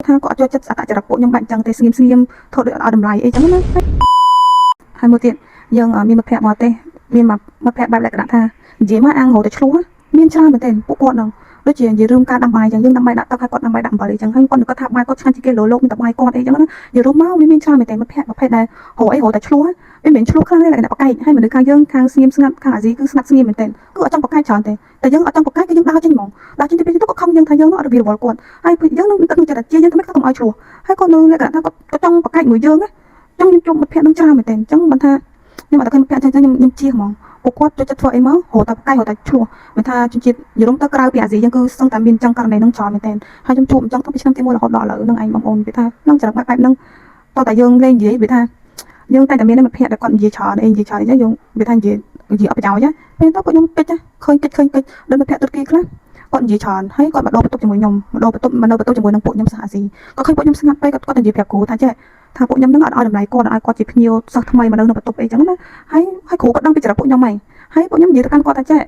ថាគាត់ចូលចិត្តអត្តចរិតពួកខ្ញុំបាច់ចឹងទេស្ងៀមថតឲ្យតម្លៃអីចឹងណាហើយមួយទៀតយើងមានមិត្តភ័ក្តិមកទេមានមិត្តភ័ក្តិបែបលក្ខណៈថានិយាយមកអាំងរហូតតែឆ្លោះមានច្រើនមែនទេពួកគាត់ហ្នឹងដូចជានិយាយរឿងការដាំបាយចឹងយើងដាំបាយដាក់ទឹកហើយគាត់ដាំបាយដាក់អំបិលអីចឹងហើយគាត់ថាបាយគាត់ឆ្ងាញ់ជាងគេលោកមានតែបាយគាត់អីចឹងណានិយាយរួមមកវាមានច្រើនមែនទេមិត្តភ័ក្តិប្រភេទដែលរហូតតែឆ្លោះវាមិនឆ្លោះខ្លាំងទេលក្ខណៈប្រកែកហើយមនុស្សខាងយើងខាងស្ងៀមស្ងាត់ខាងអាស៊ីគឺស្ងាត់ស្ងៀមមែនទេគឺអត់ចង់ប្រកែកច្រើនទេតែយើងអត់ចង់ប្រកែកគឺយើងដើរចេញហ្មងដើរចេញទៅពេលទៅគាត់ខំយើងថាយើងអត់រវារវល់គាត់ហើយយើងនឹងទឹកចិត្តជាយើងធ្វើម៉េចក៏កុំឲ្យឆ្លោះហើយគាត់នៅលក្ខណៈថាគាត់ចង់ប្រកែកមួយយើងណាចង់ខ្ញុំជួបមិត្តភ័ក្តិនឹងច្រើនមែនទេអញ្ចឹងមិនថាខ្ញុំអត់ឃើញមិត្តភ័ក្តិចឹងខ្ញុំជៀសហ្មងពួកគាត់ចូលចិត្តធ្វើអីមករហូតតែប្រកែករហូតតែឆ្លោះមិនថាជនជាតិយូរ៉ុបទៅក្រៅពីអាស៊ីយើងគឺសឹងតែមានចឹងករណីនឹងច្រើនមែនទេហើយខ្ញុំជួបអញ្ចឹងតាំងពីឆ្នាំទី1រហូតដល់ឥឡូវនឹងឯងបងប្អូនវាថានឹងចរិតបែបហ្នឹងតោះតែយើងលេងនិយាយវាថាយើងតែមានមិត្តភ័ក្តិដែលគាត់និយាយច្រើនអីនិយាយច្រើនអីយើងវាថានិយាយអត់ប្រយោជន៍ពេលទៅពួកខ្ញុំកិច្ចឃើញកិច្ចដល់មិត្តភ័ក្តិទុរគីខ្លះគាត់និយាយច្រើនហើយគាត់មកដោបន្ទប់ជាមួយខ្ញុំមកដោបន្ទប់ជាមួយនឹងពួកខ្ញុំសាអាស៊ីគាត់ឃើញពួកខ្ញុំស្ងាត់ពេកគាត់និយាយប្រាប់គ្រូថាចេះថាពួកខ្ញុំនឹងអត់ឲ្យតម្លៃគាត់ឲ្យគាត់ជាភ្ញៀវសិស្សថ្មីមកនៅបន្ទប់អីចឹងណាហើយគ្រូគាត់ដឹងពីចរិតពួកខ្ញុំហើយពួកខ្ញុំនិយាយទៅកាន់គាត់ថាចេះ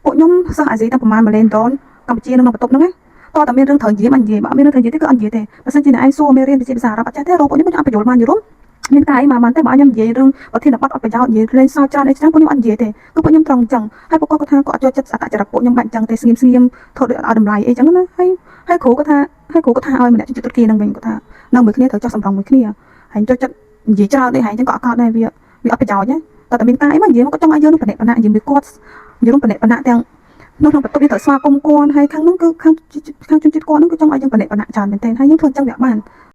ពួកខ្ញុំសិស្សអាស៊ីតាំងប្រហែល1លានដុល្លារកម្ពុជានៅបន្ទប់ហ្នឹងណាតើតែមានរឿងត្រូវនិយាយមិននិយាយបើមានរឿងត្រូវនិយាយទេគឺអត់និយាយទេបើសិនជាអ្នកឯងសួរមេរៀនវិជ្ជាភាសាអារ៉ាប់អត់ចេះទេរកពួកខ្ញុំអត់បញ្យល់បានយល់មានតែអីមកតែបើខ្ញុំនិយាយរឿងប្រធានបទអត់ប្រយោជន៍និយាយលេងសើចច្រើនអីច្រើនពួកខ្ញុំអត់និយាយទេគឺពួកខ្ញុំត្រង់អញ្ចឹងហើយពួកគាត់ថាគាត់ចូលចិត្តអត្តចរិតពួកខ្ញុំបាច់អញ្ចឹងទេស្ងៀមថតឲ្យតម្លៃអីចឹងណាហើយគ្រូគាត់ថាឲ្យម្នាក់ជនជាតិទុរគីនឹងវិញគាត់ថានៅមួយគ្នាត្រូវចោះសម្រងមួយគ្នាហើយចូលចិត្តនិយាយច្រើនអីហើយអញ្ចឹងក៏អត់កោតដែរវាអត់ប្រយោជន៍ទេតែមានតែអីមកនិយាយមកគាត់ចង់ឲ្យយើងនឹងបណិបណៈនិយាយមួយគាត់និយាយរួមបណិបណៈទាំងនៅក្នុងបន្ទប់យើងត្រូវស្វាគមន៍គាត់ហើយខាងនោះគឺខាងជនជាតិគាត់នឹងគឺចង់ឲ្យយើងបណិបណៈច្រើនមែនទែនហើយយើងធ្វើអញ្ចឹងវាអត់បាន